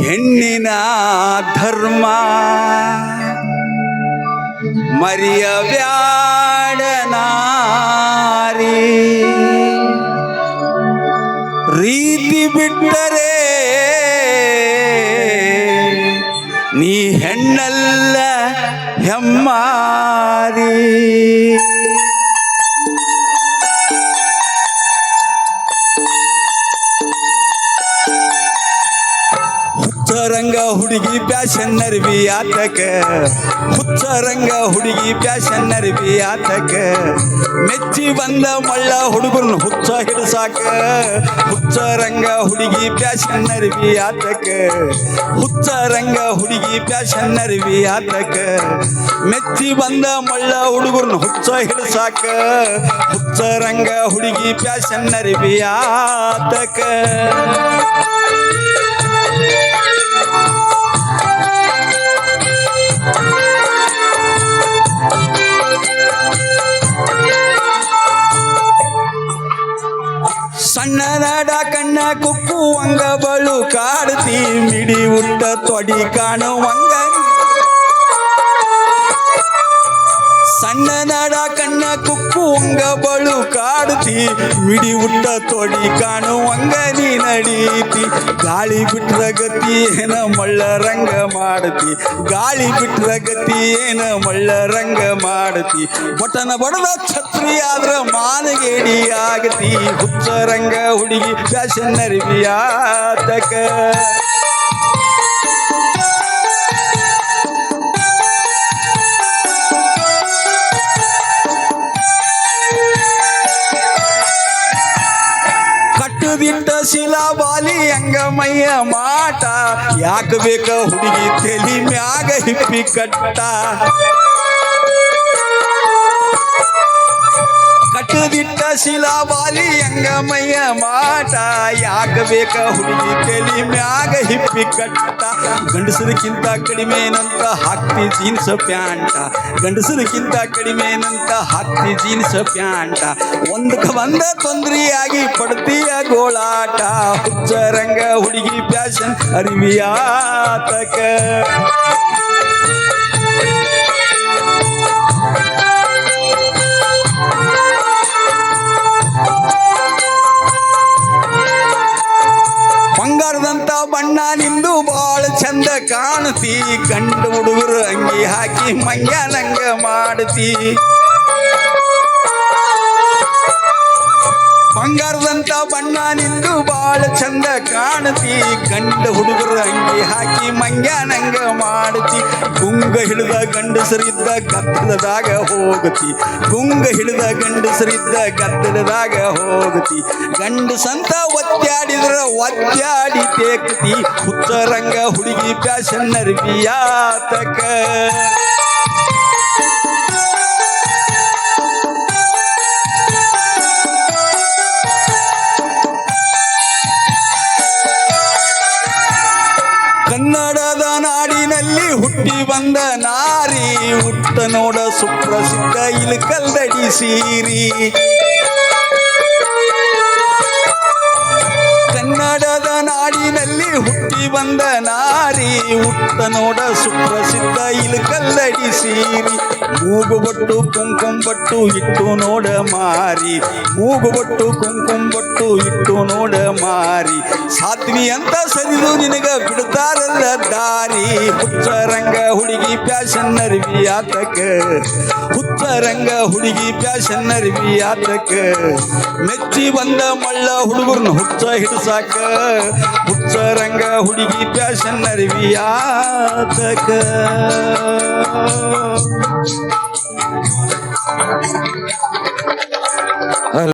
ಹೆಣ್ಣಿನ ಧರ್ಮ ಮರೆಯಬ್ಯಾಡ ನಾರಿ. ರೀತಿ ಬಿಟ್ಟರೆ ನೀ ಹೆಣ್ಣಲ್ಲ ಹೆಮ್ಮಾರಿ. ಹುಚ್ಚರಂಗ ಹುಡುಗಿ ಪ್ಯಾಶನ್ ಅರ್ಬಿ ಆತಕ, ಹುಚ್ಚರಂಗ ಹುಡುಗಿ ಪ್ಯಾಶನ್ ಅರ್ಬಿ ಆತಕ. ಮೆಚ್ಚಿ ಬಂದ ಮಳ್ಳ ಹುಡುಗರನ್ನ ಹುಚ್ಚ ಹಿಡ್ಸಾಕ. ಹುಚ್ಚರಂಗ ಹುಡುಗಿ ಪ್ಯಾಶನ್ ಅರ್ಬಿ ಆತಕ, ಹುಚ್ಚರಂಗ ಹುಡುಗಿ ಪ್ಯಾಶನ್ ಅರ್ಬಿ ಆತಕ. ಮೆಚ್ಚಿ ಬಂದ ಮಳ್ಳ ಹುಡುಗರನ್ನ ಹುಚ್ಚ ಹಿಡ್ಸಾಕ. ಹುಚ್ಚರಂಗ ಹುಡುಗಿ ಪ್ಯಾಶನ್ ಅರ್ಬಿ ಆತಕ. ಸಣ್ಣದಾಡ ಕಣ್ಣ ಕುಕ್ಕು ಅಂಗ ಬಳು ಕಾಡ್ತಿ. ಮಿಡಿ ಉಟ್ಟ ತೊಡಿ ಕಾಣುವಂಗ. ಸಣ್ಣದಾಡ ಕಣ್ಣ ಕುಕ್ಕು ಅಂಗ ಬಳು ಕಾಡ್ತಿ. ಮಿಡಿ ಉಟ್ಟ ತೊಡಿ ಕಾಣುವಂಗ ನೀ ನಡೀತಿ. ಗಾಳಿ ಬಿಟ್ರ ಗತಿ ಏನ ಮಳ್ಳ ರಂಗ ಮಾಡ್ತಿ. ಗಾಳಿ ಬಿಟ್ರ ಗತಿ ಏನ ಮಳ್ಳ ರಂಗ ಮಾಡ್ತಿ. ಬಟನ ಬಡದ ಛತ್ರಿ ಆದ್ರ ಮಾನಗೇಡಿ ಆಗತಿ. ಹುಚ್ಚರಂಗ ಹುಡುಗಿ ಫ್ಯಾಷನ್ ಅರ್ಬಿ ಆತಕ. ಕಟ್ಟುದಿಟ್ಟ ಶಿಲಾಬಾಲಿ ಅಂಗಮಯ್ಯ ಮಾಟ. ಯಾಕ ಬೇಕ ಹುಡುಗಿ ತೆಲಿ ಮ್ಯಾಗ ಹಿಪ್ಪಿ ಕಟ್ಟ. ಕಟ್ಟುದಿಟ್ಟ ಶಿಲಾಬಾಲಿ ಅಂಗಮಯ್ಯ ಮಾಟ. ಯಾಕ ಬೇಕ ಹುಡುಗಿ ತೆಲಿ ಮ್ಯಾಗ ಹಿಪ್ಪಿ ಕಟ್ಟ. ಗಂಡಸರಕ್ಕಿಂತ ಕಡಿಮೆನಂತ ಹಾಕ್ತಿ ಜೀನ್ಸ್ ಪ್ಯಾಂಟ. ಗಂಡಸರಕ್ಕಿಂತ ಕಡಿಮೆನಂತ ಹಾಕ್ತಿ ಜೀನ್ಸ್ ಪ್ಯಾಂಟ. ಒಂದಕ್ಕೆ ಒಂದ ತೊಂದರೆಯಾಗಿ ಪಡ್ತೀಯ ಗೋಳಾಟ. ಹುಚ್ಚರಂಗ ಹುಡುಗಿ ಫ್ಯಾಷನ್ ಅರ್ಬಿ ಆತಕ. ಬಂಗಾರದಂತ ಬಣ್ಣ ನಿಂದು ಬಾಳ ಚಂದ ಕಾಣ್ತಿ. ಗಂಡು ಹುಡುಗರು ಅಂಗಿ ಹಾಕಿ ಮಂಗ್ಯಾನಂಗ ಮಾಡ್ತಿ. ಬಂಗಾರದಂತ ಬಣ್ಣ ನಿಂದು ಬಾಳ ಚಂದ ಕಾಣ್ತಿ. ಗಂಡು ಹುಡುಗರು ಅಂಗಿ ಹಾಕಿ ಮಂಗ್ಯಾನಂಗ ಮಾಡ್ತಿ. ಗುಂಗ ಹಿಡಿದ ಗಂಡಸರಿದ್ದ ಗದ್ದಲದಾಗ ಹೋಗತಿ. ಗುಂಗ ಹಿಡಿದ ಗಂಡಸರಿದ್ದ ಗದ್ದಲದಾಗ ಹೋಗತಿ. ಗಂಡಸಂತ ಒತ್ತಾಡಿದ್ರ ಒತ್ತಾಡಿ ತೇಕ್ತಿ. ಹುಚ್ಚರಂಗ ಹುಡುಗಿ ಫ್ಯಾಷನ್ ಅರ್ಬಿ ಆತಕ. ಕನ್ನಡದ ನಾಡಿನಲ್ಲಿ ಹುಟ್ಟಿ ಬಂದ ನಾರಿ. ಹುಟ್ಟ ನೋಡ ಸುಪ್ರಸಿದ್ಧ ಇಲಕಲ್ದಡಿ ಸೀರಿ. ಕನ್ನಡದ ನಾಡಿನಲ್ಲಿ ಹುಟ್ಟಿ ಬಂದ ನಾರಿ. ಹುಟ್ಟ ನೋಡ ಸುಪ್ರಸಿದ್ಧ ಇಲಕಲ್ದಡಿ ಸೀರಿ. ಮೂಗುಬೊಟ್ಟು ಕುಂಕುಂಬಟ್ಟು ಇಟ್ಟು ನೋಡ ಮಾರಿ. ಮೂಗುಬೊಟ್ಟು ಕುಂಕುಂಬಟ್ಟು ಇಟ್ಟು ನೋಡ ಮಾರಿ. ಸಾಧ್ವಿ ಅಂತ ಸರಿದು ನಿನಗ ಬಿಡ್ತಾರಲ್ಲ ದಾರಿ. ಹುಚ್ಚರಂಗ ಹುಡುಗಿ ಫ್ಯಾಷನ್ ಅರ್ಬಿ ಆತಕ. ಹುಚ್ಚರಂಗ ಹುಡುಗಿ ಫ್ಯಾಷನ್ ಅರ್ಬಿ ಆತಕ. ಮೆಚ್ಚಿ ಬಂದ ಮಳ್ಳ ಹುಡುಗರನ್ನ ಹುಚ್ಚ ಹಿಡ್ಸಾಕ. ಹುಚ್ಚರಂಗ ಹುಡುಗಿ ಫ್ಯಾಷನ್ ಅರ್ಬಿ ಆತಕ.